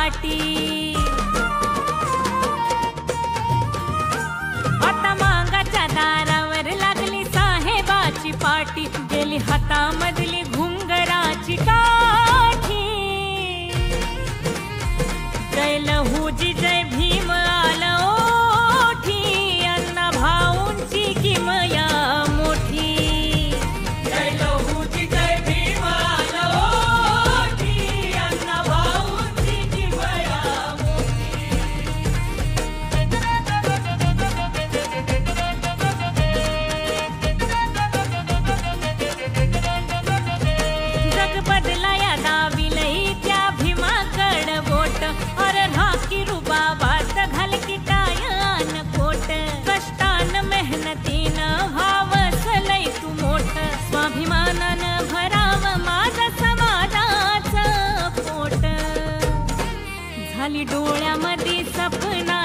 पाटी। आता मांगाच्या दारावर लागली साहेबाची पाटी, गेली हातामधली घुंगराची काठी। जय लहूजी जय भीम आलं ओठी, अण्णा भाऊंची किमया मोठी। जय लहूजी जय भीम आलं ओठी, अण्णा भाऊंची किमया मोठी। जग बदलाया दाविलई त्या भीमाकड बोट, अरे राखी रुबाबात घाल की टायान कोट। कष्टान मेहनतीनं व्हावंसलय तू मोठ, स्वाभिमानानं भराव माझं समाजाचं पोट। झाली डोळ्यामध्ये सपना